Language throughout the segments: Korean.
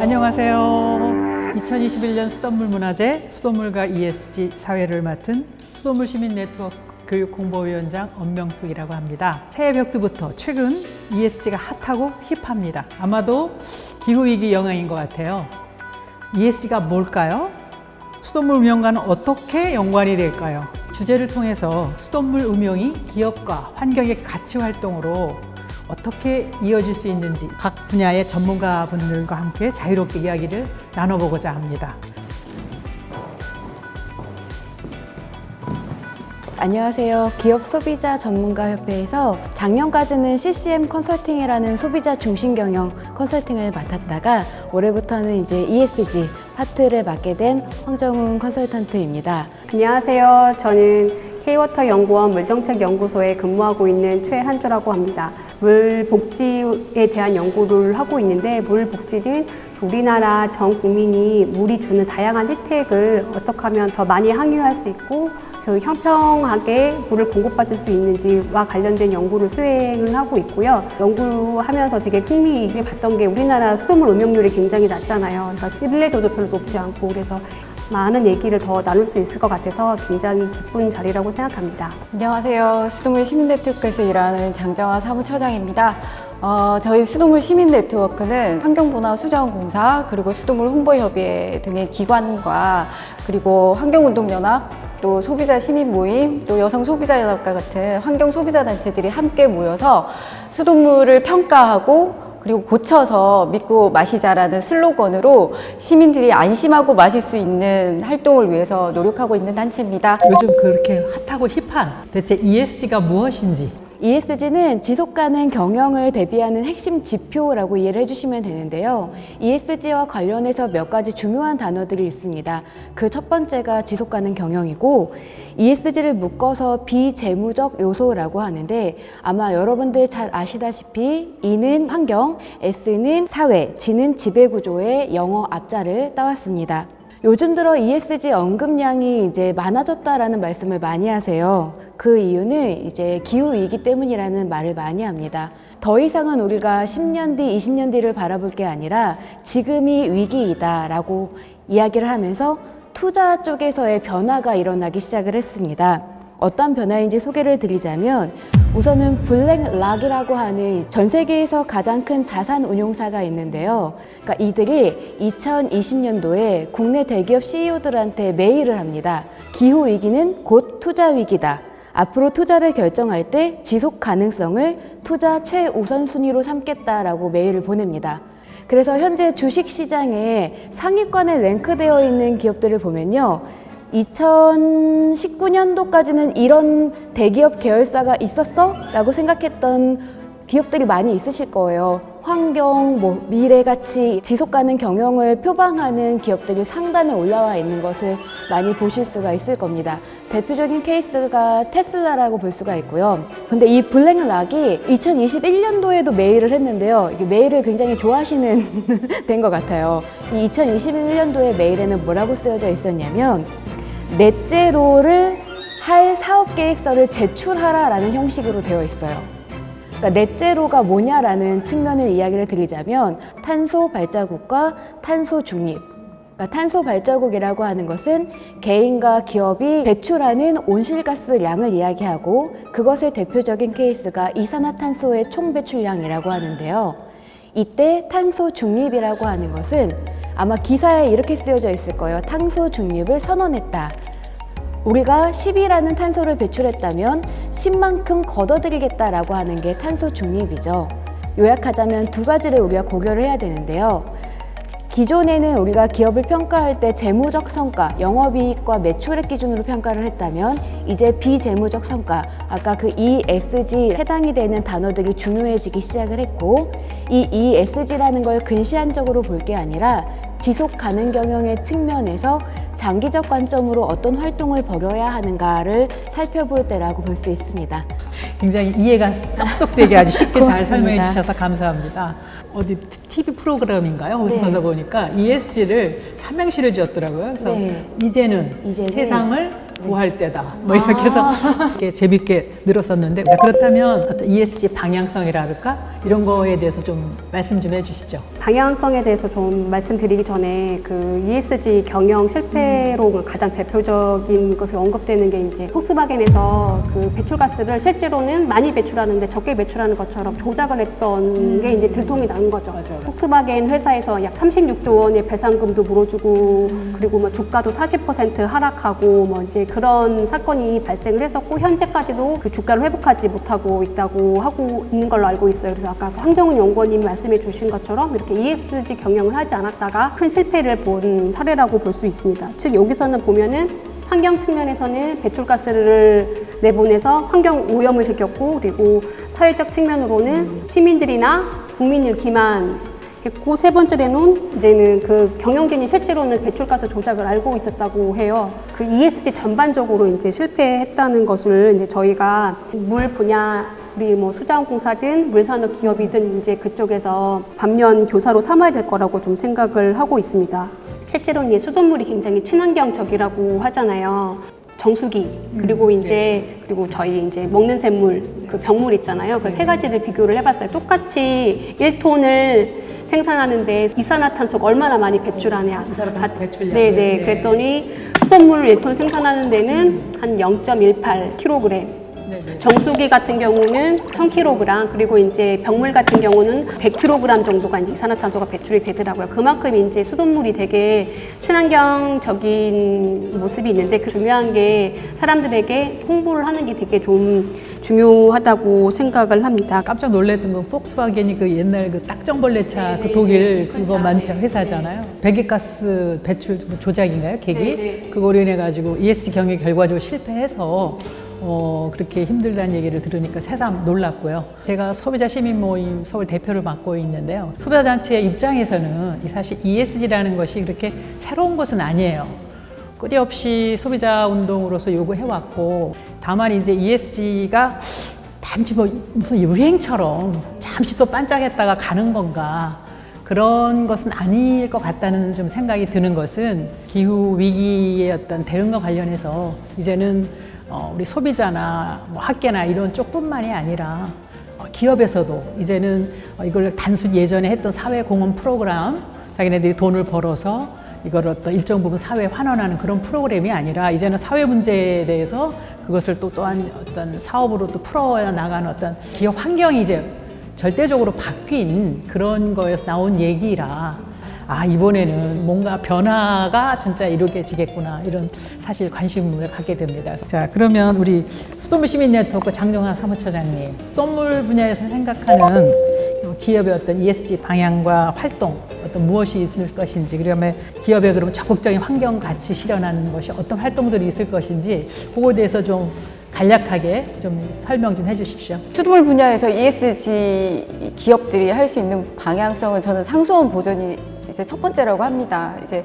안녕하세요. 2021년 수돗물 문화제 수돗물과 ESG 사회를 맡은 수돗물 시민 네트워크 교육홍보위원장 엄명숙이라고 합니다. 새해 벽두부터 최근 ESG가 핫하고 힙합니다. 아마도 기후위기 영향인 것 같아요. ESG가 뭘까요? 수돗물 운영과는 어떻게 연관이 될까요? 주제를 통해서 수돗물 운영이 기업과 환경의 가치 활동으로 어떻게 이어질 수 있는지 각 분야의 전문가분들과 함께 자유롭게 이야기를 나눠보고자 합니다. 안녕하세요. 기업소비자 전문가협회에서 작년까지는 CCM 컨설팅이라는 소비자 중심 경영 컨설팅을 맡았다가 올해부터는 이제 ESG 파트를 맡게 된 황정훈 컨설턴트입니다. 안녕하세요. 저는 K-워터 연구원 물정책연구소에 근무하고 있는 최한주라고 합니다. 물 복지에 대한 연구를 하고 있는데, 물 복지는 우리나라 전 국민이 물이 주는 다양한 혜택을 어떻게 하면 더 많이 항유할 수 있고 형평하게 물을 공급받을 수 있는지와 관련된 연구를 수행을 하고 있고요. 연구하면서 되게 흥미있게 봤던 게 우리나라 수돗물 음용률이 굉장히 낮잖아요. 그러니까 신뢰도도 별로 높지 않고, 그래서 많은 얘기를 더 나눌 수 있을 것 같아서 굉장히 기쁜 자리라고 생각합니다. 안녕하세요. 수돗물 시민네트워크에서 일하는 장정아 사무처장입니다. 저희 수돗물 시민네트워크는 환경부나 수자원공사, 그리고 수돗물 홍보협의회 등의 기관과 그리고 환경운동연합, 또 소비자 시민모임, 또 여성소비자연합과 같은 환경소비자단체들이 함께 모여서 수돗물을 평가하고 그리고 고쳐서 믿고 마시자라는 슬로건으로 시민들이 안심하고 마실 수 있는 활동을 위해서 노력하고 있는 단체입니다. 요즘 그렇게 핫하고 힙한 대체 ESG가 무엇인지 ESG는 지속가능 경영을 대비하는 핵심 지표라고 이해를 해주시면 되는데요. ESG와 관련해서 몇 가지 중요한 단어들이 있습니다. 그 첫 번째가 지속가능 경영이고, ESG를 묶어서 비재무적 요소라고 하는데, 아마 여러분들 잘 아시다시피 E는 환경, S는 사회, G는 지배구조의 영어 앞자를 따왔습니다. 요즘 들어 ESG 언급량이 이제 많아졌다라는 말씀을 많이 하세요. 그 이유는 이제 기후위기 때문이라는 말을 많이 합니다. 더 이상은 우리가 10년 뒤, 20년 뒤를 바라볼 게 아니라 지금이 위기이다라고 이야기를 하면서 투자 쪽에서의 변화가 일어나기 시작을 했습니다. 어떤 변화인지 소개를 드리자면, 우선은 블랙락이라고 하는 전 세계에서 가장 큰 자산 운용사가 있는데요. 그러니까 이들이 2020년도에 국내 대기업 CEO들한테 메일을 합니다. 기후위기는 곧 투자위기다. 앞으로 투자를 결정할 때 지속 가능성을 투자 최우선 순위로 삼겠다라고 메일을 보냅니다. 그래서 현재 주식시장에 상위권에 랭크되어 있는 기업들을 보면요, 2019년도까지는 이런 대기업 계열사가 있었어? 라고 생각했던 기업들이 많이 있으실 거예요. 환경, 미래가치, 지속가능 경영을 표방하는 기업들이 상단에 올라와 있는 것을 많이 보실 수가 있을 겁니다. 대표적인 케이스가 테슬라라고 볼 수가 있고요. 근데 이 블랙락이 2021년도에도 메일을 했는데요. 이게 메일을 굉장히 좋아하시는 된 것 같아요. 이 2021년도에 메일에는 뭐라고 쓰여져 있었냐면, 넷제로를 할 사업 계획서를 제출하라라는 형식으로 되어 있어요. 그러니까 넷제로가 뭐냐라는 측면을 이야기를 드리자면, 탄소 발자국과 탄소 중립. 그러니까 탄소 발자국이라고 하는 것은 개인과 기업이 배출하는 온실가스량을 이야기하고, 그것의 대표적인 케이스가 이산화탄소의 총 배출량이라고 하는데요. 이때 탄소 중립이라고 하는 것은 아마 기사에 이렇게 쓰여져 있을 거예요. 탄소 중립을 선언했다. 우리가 10이라는 탄소를 배출했다면 10만큼 걷어들이겠다라고 하는 게 탄소 중립이죠. 요약하자면 두 가지를 우리가 고려를 해야 되는데요. 기존에는 우리가 기업을 평가할 때 재무적 성과, 영업이익과 매출액 기준으로 평가를 했다면, 이제 비재무적 성과, 아까 그 ESG에 해당이 되는 단어들이 중요해지기 시작을 했고, 이 ESG라는 걸 근시안적으로 볼 게 아니라 지속 가능 경영의 측면에서 장기적 관점으로 어떤 활동을 벌여야 하는가를 살펴볼 때라고 볼 수 있습니다. 굉장히 이해가 쏙쏙되게 아주 쉽게 잘 고맙습니다. 설명해 주셔서 감사합니다. 어디 TV 프로그램인가요? 어디서 네. 하다 보니까 ESG를 삼행시를 지었더라고요. 그래서 네. 이제는 이제는 세상을 구할 때다. 뭐 이렇게 해서 이렇게 재밌게 늘었었는데, 그렇다면 어떤 ESG 방향성이라 할까? 이런 거에 대해서 좀 말씀 좀 해주시죠. 방향성에 대해서 좀 말씀드리기 전에 그 ESG 경영 실패로 가장 대표적인 것이 언급되는 게 이제 폭스바겐에서 그 배출가스를 실제로는 많이 배출하는데 적게 배출하는 것처럼 조작을 했던 게 이제 들통이 난 거죠. 맞아요. 폭스바겐 회사에서 약 36조 원의 배상금도 물어주고 그리고 뭐 주가도 40% 하락하고 뭐 이제 그런 사건이 발생을 했었고 현재까지도 그 주가를 회복하지 못하고 있다고 하고 있는 걸로 알고 있어요. 그래서 아까 황정은 연구원님이 말씀해 주신 것처럼 이렇게 ESG 경영을 하지 않았다가 큰 실패를 본 사례라고 볼 수 있습니다. 즉 여기서는 보면은 환경 측면에서는 배출가스를 내보내서 환경 오염을 시켰고 그리고 사회적 측면으로는 시민들이나 국민을 기만 그 세 번째로는 이제는 그 경영진이 실제로는 배출가스 조작을 알고 있었다고 해요. 그 ESG 전반적으로 이제 실패했다는 것을 이제 저희가 물 분야 우리 뭐 수자원공사든 물산업 기업이든 이제 그쪽에서 반면 교사로 삼아야 될 거라고 좀 생각을 하고 있습니다. 실제로는 이 수돗물이 굉장히 친환경적이라고 하잖아요. 정수기 그리고 이제 그리고 저희 이제 먹는 샘물 그 병물 있잖아요. 그 세 가지를 비교를 해봤어요. 똑같이 1톤을 생산하는데 이산화탄소가 얼마나 많이 배출하냐. 이산화탄소 배출량. 네네. 네. 그랬더니 수돗물 1톤 생산하는 데는 한 0.18kg. 네네. 정수기 같은 경우는 1000kg, 그리고 이제 병물 같은 경우는 100kg 정도가 이제 이산화탄소가 배출이 되더라고요. 그만큼 이제 수돗물이 되게 친환경적인 모습이 있는데 그 중요한 게 사람들에게 홍보를 하는 게 되게 좀 중요하다고 생각을 합니다. 깜짝 놀랐던 건 폭스바겐이 그 옛날 그 딱정벌레차 그 독일 그거 만든 회사잖아요. 배기가스 배출 조작인가요? 계기? 네네. 그거로 인해 가지고 ESG 경영 결과적으로 실패해서 그렇게 힘들다는 얘기를 들으니까 새삼 놀랐고요. 제가 소비자 시민 모임 서울 대표를 맡고 있는데요. 소비자 단체의 입장에서는 사실 ESG라는 것이 그렇게 새로운 것은 아니에요. 끊임없이 소비자 운동으로서 요구해왔고, 다만 이제 ESG가 단지 뭐 무슨 유행처럼 잠시 또 반짝했다가 가는 건가, 그런 것은 아닐 것 같다는 좀 생각이 드는 것은 기후 위기의 어떤 대응과 관련해서 이제는 우리 소비자나 뭐 학계나 이런 쪽뿐만이 아니라 기업에서도 이제는 이걸 단순히 예전에 했던 사회공헌 프로그램, 자기네들이 돈을 벌어서 이걸 어떤 일정 부분 사회에 환원하는 그런 프로그램이 아니라 이제는 사회 문제에 대해서 그것을 또 또한 어떤 사업으로 또 풀어나가는 어떤 기업 환경이 이제 절대적으로 바뀐 그런 거에서 나온 얘기라, 이번에는 뭔가 변화가 진짜 이루어지겠구나, 이런 사실 관심을 갖게 됩니다. 자, 그러면 우리 수돗물 시민 네트워크 장정환 사무처장님, 수돗물 분야에서 생각하는 기업의 어떤 ESG 방향과 활동, 어떤 무엇이 있을 것인지, 그러면 기업의 그러면 적극적인 환경 가치 실현하는 것이 어떤 활동들이 있을 것인지, 그거에 대해서 좀 간략하게 좀 설명 좀 해주십시오. 수돗물 분야에서 ESG 기업들이 할 수 있는 방향성은 저는 상수원 보존이 이제 첫 번째라고 합니다. 이제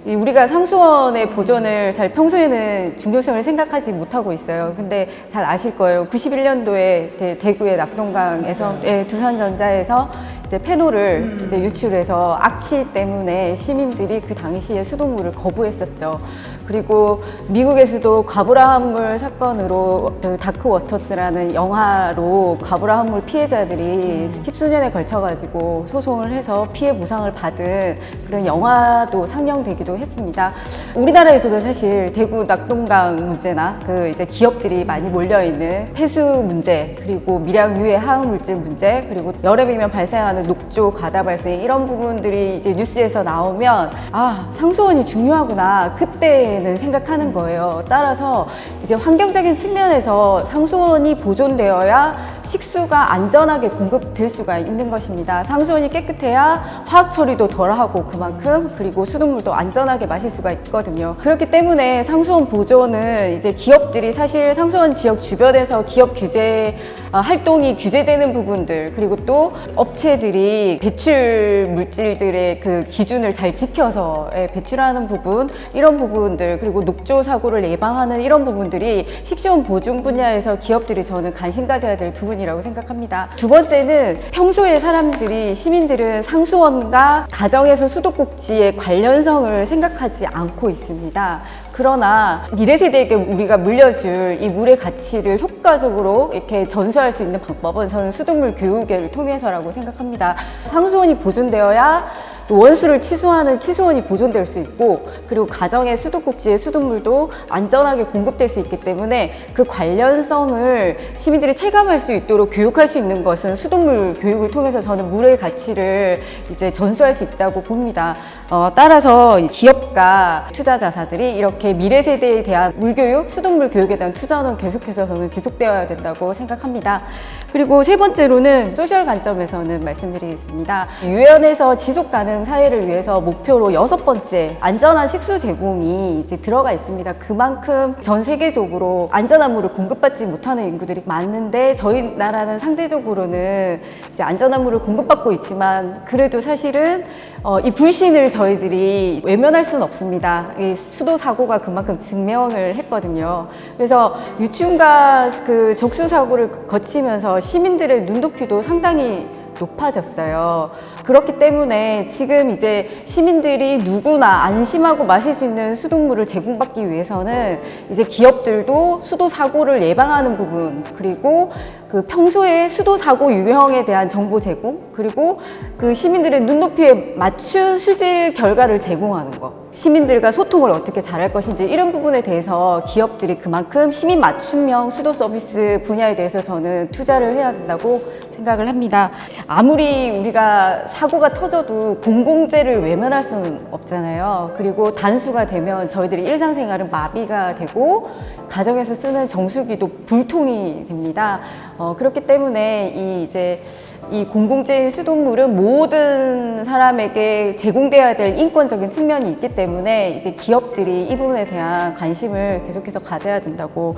우리가 상수원의 보존을 잘 평소에는 중요성을 생각하지 못하고 있어요. 근데 잘 아실 거예요. 91년도에 대구의 낙동강에서 두산전자에서 이제 페놀을 이제 유출해서 악취 때문에 시민들이 그 당시에 수돗물을 거부했었죠. 그리고 미국에서도 과부라함물 사건으로 그 다크워터스라는 영화로 과부라함물 피해자들이 십수년에 걸쳐가지고 소송을 해서 피해 보상을 받은 그런 영화도 상영되기도 했습니다. 우리나라에서도 사실 대구 낙동강 문제나 그 이제 기업들이 많이 몰려있는 폐수 문제, 그리고 미량 유해 화학물질 문제, 그리고 여름이면 발생하는 녹조 가다 발생, 이런 부분들이 이제 뉴스에서 나오면 상수원이 중요하구나, 그때는 생각하는 거예요. 따라서 이제 환경적인 측면에서 상수원이 보존되어야 식수가 안전하게 공급될 수가 있는 것입니다. 상수원이 깨끗해야 화학 처리도 덜하고 그만큼, 그리고 수돗물도 안전하게 마실 수가 있거든요. 그렇기 때문에 상수원 보존은 이제 기업들이 사실 상수원 지역 주변에서 기업 규제 활동이 규제되는 부분들, 그리고 또 업체들이 기업들이 배출 물질들의 그 기준을 잘 지켜서 배출하는 부분, 이런 부분들, 그리고 녹조 사고를 예방하는 이런 부분들이 식수원 보존 분야에서 기업들이 저는 관심 가져야 될 부분이라고 생각합니다. 두 번째는 평소에 사람들이, 시민들은 상수원과 가정에서 수도꼭지의 관련성을 생각하지 않고 있습니다. 그러나 미래 세대에게 우리가 물려줄 이 물의 가치를 효과적으로 이렇게 전수할 수 있는 방법은 저는 수돗물 교육을 통해서라고 생각합니다. 상수원이 보존되어야 또 원수를 치수하는 치수원이 보존될 수 있고, 그리고 가정의 수도꼭지의 수돗물도 안전하게 공급될 수 있기 때문에 그 관련성을 시민들이 체감할 수 있도록 교육할 수 있는 것은 수돗물 교육을 통해서 저는 물의 가치를 이제 전수할 수 있다고 봅니다. 따라서 기업과 투자자사들이 이렇게 미래 세대에 대한 물교육, 수돗물 교육에 대한 투자는 계속해서 저는 지속되어야 된다고 생각합니다. 그리고 세 번째로는 소셜 관점에서는 말씀드리겠습니다. 유엔에서 지속 가능 사회를 위해서 목표로 6번째 안전한 식수 제공이 이제 들어가 있습니다. 그만큼 전 세계적으로 안전한 물을 공급받지 못하는 인구들이 많은데, 저희 나라는 상대적으로는 이제 안전한 물을 공급받고 있지만 그래도 사실은 이 불신을 저희들이 외면할 수는 없습니다. 이 수도 사고가 그만큼 증명을 했거든요. 그래서 유충과 그 적수 사고를 거치면서 시민들의 눈높이도 상당히 높아졌어요. 그렇기 때문에 지금 이제 시민들이 누구나 안심하고 마실 수 있는 수돗물을 제공받기 위해서는 이제 기업들도 수도 사고를 예방하는 부분, 그리고 그 평소에 수도 사고 유형에 대한 정보 제공, 그리고 그 시민들의 눈높이에 맞춘 수질 결과를 제공하는 것, 시민들과 소통을 어떻게 잘할 것인지, 이런 부분에 대해서 기업들이 그만큼 시민 맞춤형 수도 서비스 분야에 대해서 저는 투자를 해야 된다고 생각을 합니다. 아무리 우리가 사고가 터져도 공공재를 외면할 수는 없잖아요. 그리고 단수가 되면 저희들이 일상생활은 마비가 되고 가정에서 쓰는 정수기도 불통이 됩니다. 그렇기 때문에 이 공공재인 수돗물은 모든 사람에게 제공되어야 될 인권적인 측면이 있기 때문에 이제 기업들이 이 부분에 대한 관심을 계속해서 가져야 된다고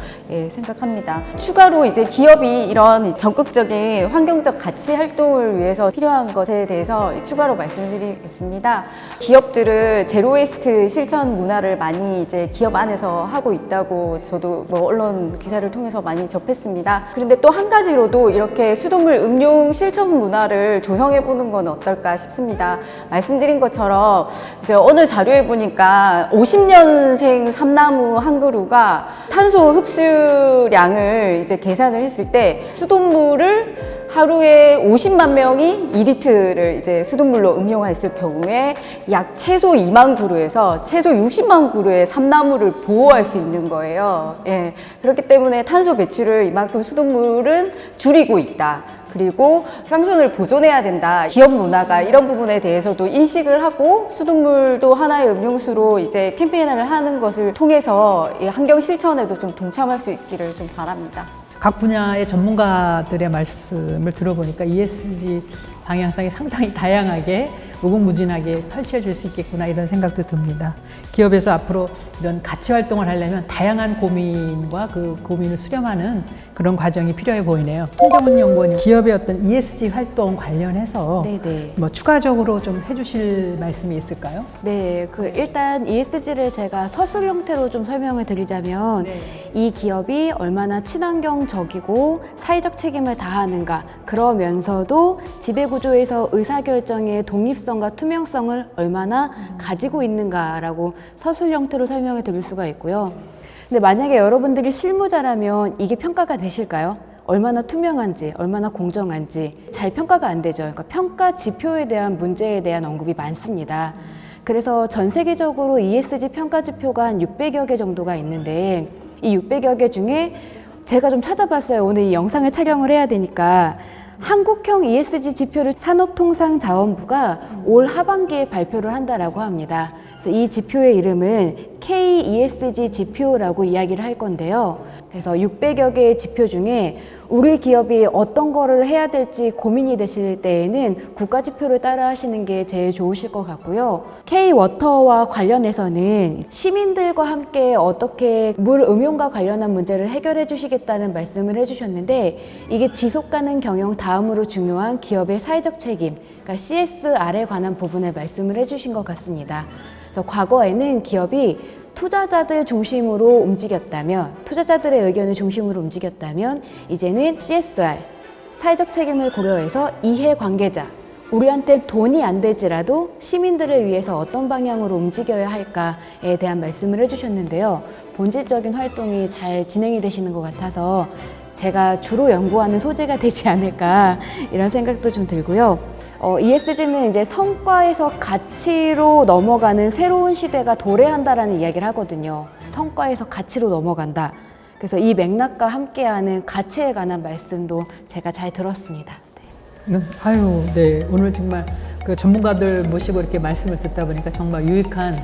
생각합니다. 추가로 이제 기업이 이런 적극적인 환경적 가치 활동을 위해서 필요한 것에 대해서 추가로 말씀드리겠습니다. 기업들은 제로웨이스트 실천 문화를 많이 이제 기업 안에서 하고 있다고 저도 뭐 언론 기사를 통해서 많이 접했습니다. 그런데 또 한 가지로도 이렇게 수돗물 음용 실천 문화를 조성해 보는 건 어떨까 싶습니다. 말씀드린 것처럼 이제 어느 자료에 보니까 50년생 삼나무 한 그루가 탄소 흡수량을 이제 계산을 했을 때 수돗물을 하루에 50만 명이 2리터를 이제 수돗물로 음용했을 경우에 약 최소 2만 그루에서 최소 60만 그루의 삼나무를 보호할 수 있는 거예요. 그렇기 때문에 탄소 배출을 이만큼 수돗물은 줄이고 있다. 그리고 상수원을 보존해야 된다. 기업 문화가 이런 부분에 대해서도 인식을 하고 수돗물도 하나의 음용수로 이제 캠페인을 하는 것을 통해서 이 환경 실천에도 좀 동참할 수 있기를 좀 바랍니다. 각 분야의 전문가들의 말씀을 들어보니까 ESG 방향성이 상당히 다양하게 무궁무진하게 펼쳐질 수 있겠구나, 이런 생각도 듭니다. 기업에서 앞으로 이런 가치 활동을 하려면 다양한 고민과 그 고민을 수렴하는 그런 과정이 필요해 보이네요. 신정훈 연구원님, 기업의 어떤 ESG 활동 관련해서 네네. 뭐 추가적으로 좀 해주실 말씀이 있을까요? 네, 일단 ESG를 제가 서술 형태로 좀 설명을 드리자면 이 기업이 얼마나 친환경적이고 사회적 책임을 다하는가, 그러면서도 지배구조에서 의사결정의 독립성과 투명성을 얼마나 가지고 있는가라고 서술 형태로 설명을 드릴 수가 있고요. 근데 만약에 여러분들이 실무자라면 이게 평가가 되실까요? 얼마나 투명한지, 얼마나 공정한지 잘 평가가 안 되죠. 그러니까 평가 지표에 대한 문제에 대한 언급이 많습니다. 그래서 전 세계적으로 ESG 평가 지표가 한 600여 개 정도가 있는데, 이 600여 개 중에 제가 좀 찾아봤어요. 오늘 이 영상을 촬영을 해야 되니까. 한국형 ESG 지표를 산업통상자원부가 올 하반기에 발표를 한다라고 합니다. 그래서 이 지표의 이름은 KESG 지표라고 이야기를 할 건데요. 그래서 600여 개의 지표 중에 우리 기업이 어떤 거를 해야 될지 고민이 되실 때에는 국가지표를 따라 하시는 게 제일 좋으실 것 같고요. K-워터와 관련해서는 시민들과 함께 어떻게 물 음용과 관련한 문제를 해결해 주시겠다는 말씀을 해주셨는데, 이게 지속가능 경영 다음으로 중요한 기업의 사회적 책임, 그러니까 CSR에 관한 부분을 말씀을 해주신 것 같습니다. 그래서 과거에는 기업이 투자자들 중심으로 움직였다면, 투자자들의 의견을 중심으로 움직였다면, 이제는 CSR, 사회적 책임을 고려해서 이해관계자, 우리한테 돈이 안 될지라도 시민들을 위해서 어떤 방향으로 움직여야 할까에 대한 말씀을 해주셨는데요. 본질적인 활동이 잘 진행이 되시는 것 같아서 제가 주로 연구하는 소재가 되지 않을까 이런 생각도 좀 들고요. ESG는 이제 성과에서 가치로 넘어가는 새로운 시대가 도래한다라는 이야기를 하거든요. 성과에서 가치로 넘어간다. 그래서 이 맥락과 함께하는 가치에 관한 말씀도 제가 잘 들었습니다. 아유, 네. 오늘 정말 그 전문가들 모시고 이렇게 말씀을 듣다 보니까 정말 유익한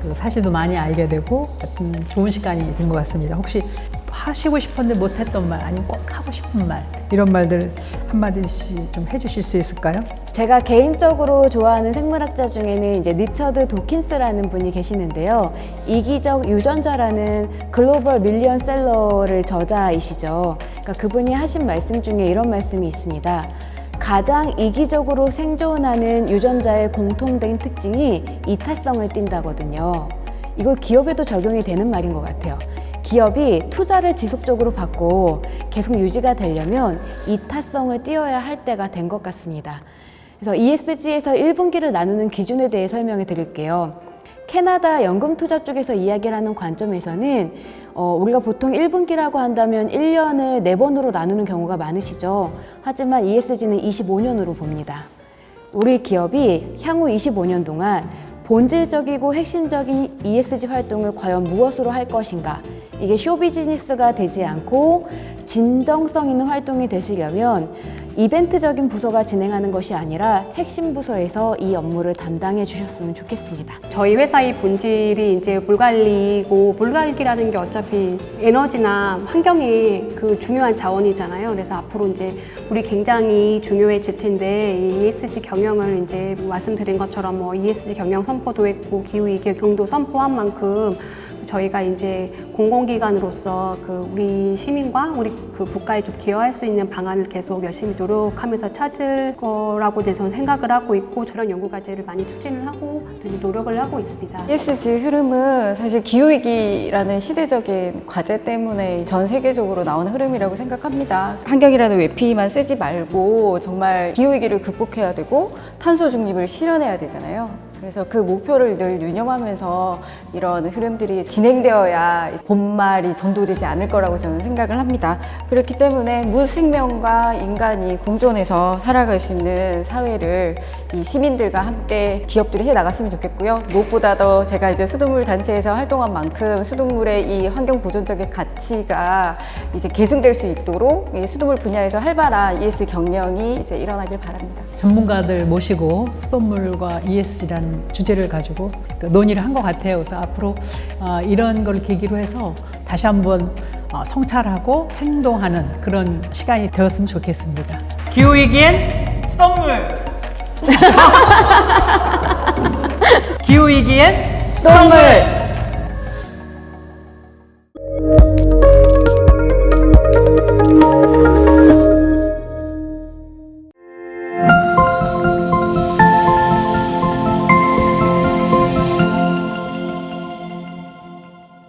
그 사실도 많이 알게 되고 같은 좋은 시간이 된 것 같습니다. 혹시 하시고 싶었는데 못했던 말, 아니면 꼭 하고 싶은 말, 이런 말들 한마디씩 좀 해주실 수 있을까요? 제가 개인적으로 좋아하는 생물학자 중에는 이제 리처드 도킨스라는 분이 계시는데요. 이기적 유전자라는 글로벌 밀리언셀러를 저자이시죠. 그러니까 그분이 하신 말씀 중에 이런 말씀이 있습니다. 가장 이기적으로 생존하는 유전자의 공통된 특징이 이타성을 띈다거든요. 이걸 기업에도 적용이 되는 말인 것 같아요. 기업이 투자를 지속적으로 받고 계속 유지가 되려면 이타성을 띄어야 할 때가 된 것 같습니다. 그래서 ESG에서 1분기를 나누는 기준에 대해 설명해 드릴게요. 캐나다 연금투자 쪽에서 이야기를 하는 관점에서는 우리가 보통 1분기라고 한다면 1년을 4번으로 나누는 경우가 많으시죠. 하지만 ESG는 25년으로 봅니다. 우리 기업이 향후 25년 동안 본질적이고 핵심적인 ESG 활동을 과연 무엇으로 할 것인가, 이게 쇼비즈니스가 되지 않고 진정성 있는 활동이 되시려면 이벤트적인 부서가 진행하는 것이 아니라 핵심 부서에서 이 업무를 담당해 주셨으면 좋겠습니다. 저희 회사의 본질이 이제 물 관리고, 물 관리라는 게 어차피 에너지나 환경의 그 중요한 자원이잖아요. 그래서 앞으로 이제 물이 굉장히 중요해질 텐데, 이 ESG 경영을 이제 말씀드린 것처럼 뭐 ESG 경영 선포도 했고 기후위기 경도 선포한 만큼 저희가 이제 공공기관으로서 그 우리 시민과 우리 그 국가에 좀 기여할 수 있는 방안을 계속 열심히 노력하면서 찾을 거라고 저는 생각을 하고 있고, 저런 연구 과제를 많이 추진을 하고 노력을 하고 있습니다. ESG 흐름은 사실 기후위기라는 시대적인 과제 때문에 전 세계적으로 나오는 흐름이라고 생각합니다. 환경이라는 외피만 쓰지 말고 정말 기후위기를 극복해야 되고 탄소 중립을 실현해야 되잖아요. 그래서 그 목표를 늘 유념하면서 이런 흐름들이 진행되어야 본말이 전도되지 않을 거라고 저는 생각을 합니다. 그렇기 때문에 무생명과 인간이 공존해서 살아갈 수 있는 사회를 이 시민들과 함께 기업들이 해 나갔으면 좋겠고요. 무엇보다도 제가 이제 수돗물 단체에서 활동한 만큼 수돗물의 이 환경 보존적인 가치가 이제 계승될 수 있도록 이 수돗물 분야에서 활발한 ESG 경영이 이제 일어나길 바랍니다. 전문가들 모시고 수돗물과 ESG라는 주제를 가지고 논의를 한 것 같아요. 그래서 앞으로 이런 걸 계기로 해서 다시 한번 성찰하고 행동하는 그런 시간이 되었으면 좋겠습니다. 기후위기엔 수돗물! 기후위기엔 수돗물!